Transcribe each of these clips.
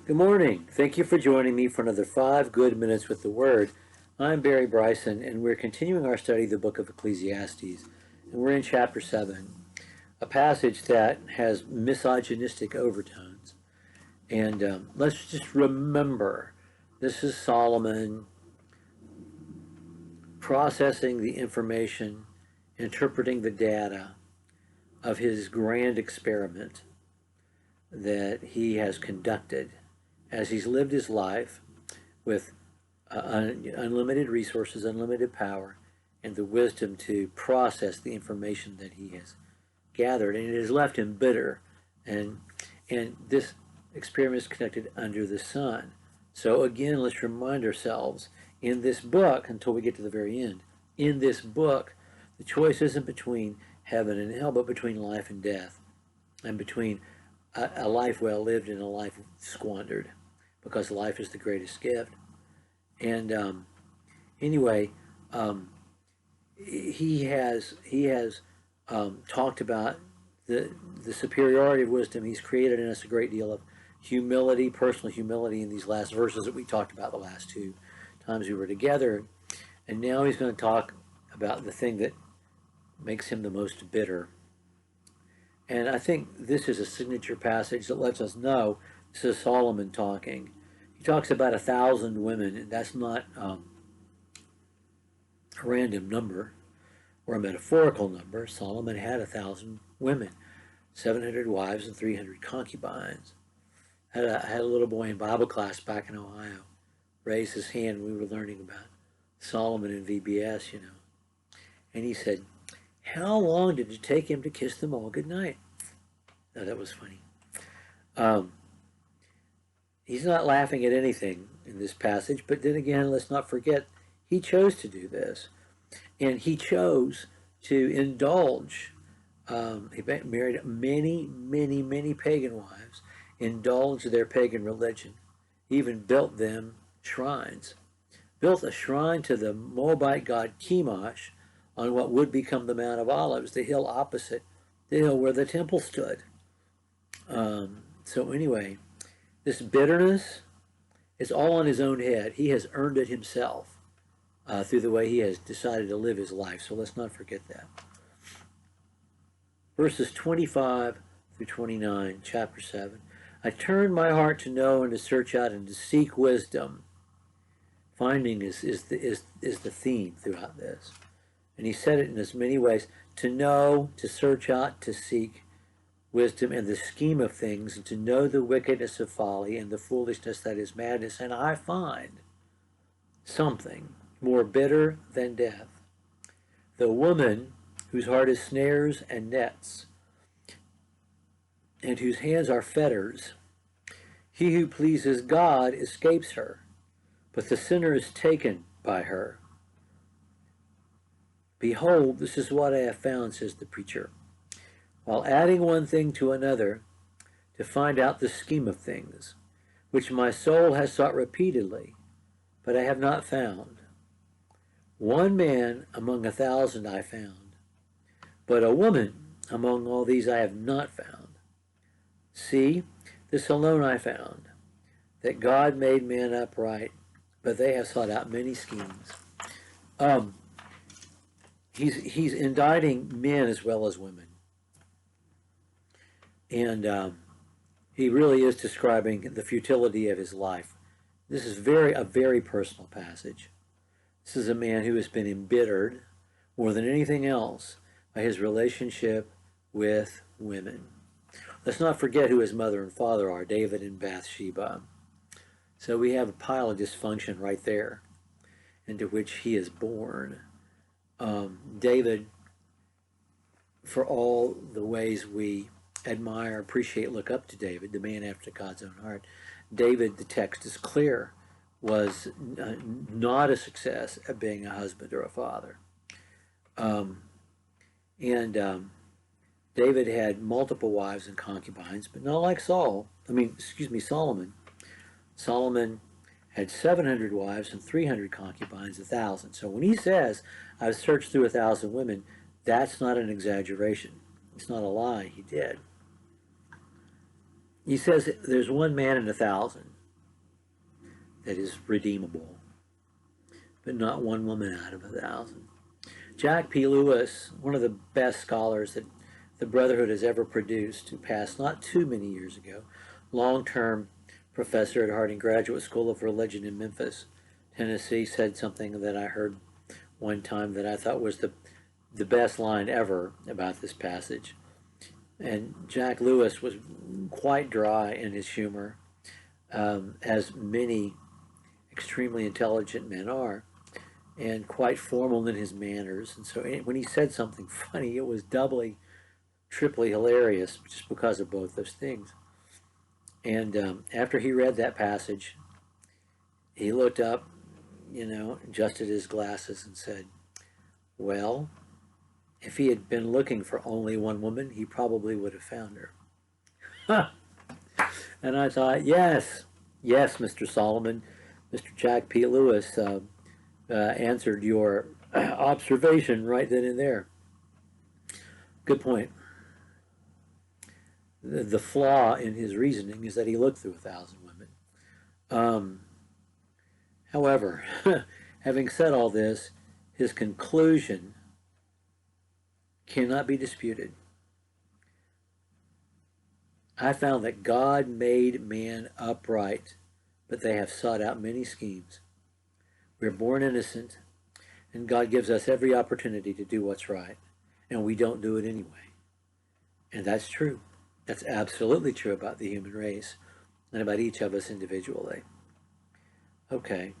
Good morning. Thank you for joining me for another 5 good minutes with the Word. I'm Barry Bryson, and we're continuing our study of the book of Ecclesiastes, and we're in chapter 7, a passage that has misogynistic overtones. And let's just remember, this is Solomon processing the information, interpreting the data of his grand experiment that he has conducted as he's lived his life with unlimited resources, unlimited power, and the wisdom to process the information that he has gathered. And it has left him bitter. And this experiment is conducted under the sun. So again, let's remind ourselves, in this book, until we get to the very end, in this book, the choice isn't between heaven and hell, but between life and death, and between a life well lived and a life squandered, because life is the greatest gift. And anyway, he has talked about the superiority of wisdom. He's created in us a great deal of humility, personal humility, in these last verses that we talked about the last 2 times we were together. And now he's going to talk about the thing that makes him the most bitter. And I think this is a signature passage that lets us know this is Solomon talking. He talks about 1,000 women, and that's not a random number or a metaphorical number. Solomon had 1,000 women, 700 wives and 300 concubines. I had a little boy in Bible class back in Ohio raise his hand when we were learning about Solomon and VBS, And he said, "How long did it take him to kiss them all goodnight?" Now, that was funny. He's not laughing at anything in this passage, but then again, let's not forget, he chose to do this. And he chose to indulge. He married many pagan wives, indulged their pagan religion, even built them shrines. Built a shrine to the Moabite god Chemosh on what would become the Mount of Olives, the hill opposite the hill where the temple stood. So anyway, this bitterness is all on his own head. He has earned it himself through the way he has decided to live his life. So let's not forget that. Verses 25 through 29, chapter 7. I turned my heart to know and to search out and to seek wisdom. Finding is the theme throughout this. And he said it in as many ways: to know, to search out, to seek wisdom and the scheme of things, and to know the wickedness of folly and the foolishness that is madness. And I find something more bitter than death, the woman whose heart is snares and nets, and whose hands are fetters. He who pleases God escapes her, but the sinner is taken by her. Behold, this is what I have found, says the preacher, while adding one thing to another, to find out the scheme of things, which my soul has sought repeatedly, but I have not found. One man among 1,000 I found, but a woman among all these I have not found. See, this alone I found, that God made man upright, but they have sought out many schemes. He's indicting men as well as women. And he really is describing the futility of his life. This is a very personal passage. This is a man who has been embittered more than anything else by his relationship with women. Let's not forget who his mother and father are, David and Bathsheba. So we have a pile of dysfunction right there into which he is born. David, for all the ways we admire, appreciate, look up to David, the man after God's own heart, David, the text is clear, was not a success at being a husband or a father. David had multiple wives and concubines, but not like Solomon. Solomon had 700 wives and 300 concubines, 1,000. So when he says, I've searched through 1,000 women, that's not an exaggeration. It's not a lie. He did. He says there's one man in 1,000. that is redeemable, but not one woman out of 1,000. Jack P. Lewis, one of the best scholars that the Brotherhood has ever produced, who passed not too many years ago, long-term professor at Harding Graduate School of Religion in Memphis, Tennessee, said something that I heard one time that I thought was the best line ever about this passage. And Jack Lewis was quite dry in his humor, as many extremely intelligent men are, and quite formal in his manners. And so when he said something funny, it was doubly, triply hilarious just because of both those things. And after he read that passage, he looked up, adjusted his glasses and said, well, if he had been looking for only one woman, he probably would have found her. And I thought, yes, Mr. Solomon, Mr. Jack P. Lewis answered your observation right then and there. Good point. The flaw in his reasoning is that he looked through 1,000 women. However, having said all this, his conclusion cannot be disputed. I found that God made man upright, but they have sought out many schemes. We're born innocent, and God gives us every opportunity to do what's right, and we don't do it anyway. And that's true. That's absolutely true about the human race and about each of us individually. Okay.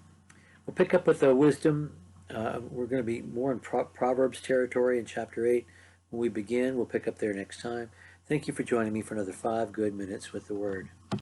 We'll pick up with the wisdom. We're going to be more in Proverbs territory in chapter 8. When we begin, we'll pick up there next time. Thank you for joining me for another 5 good minutes with the Word.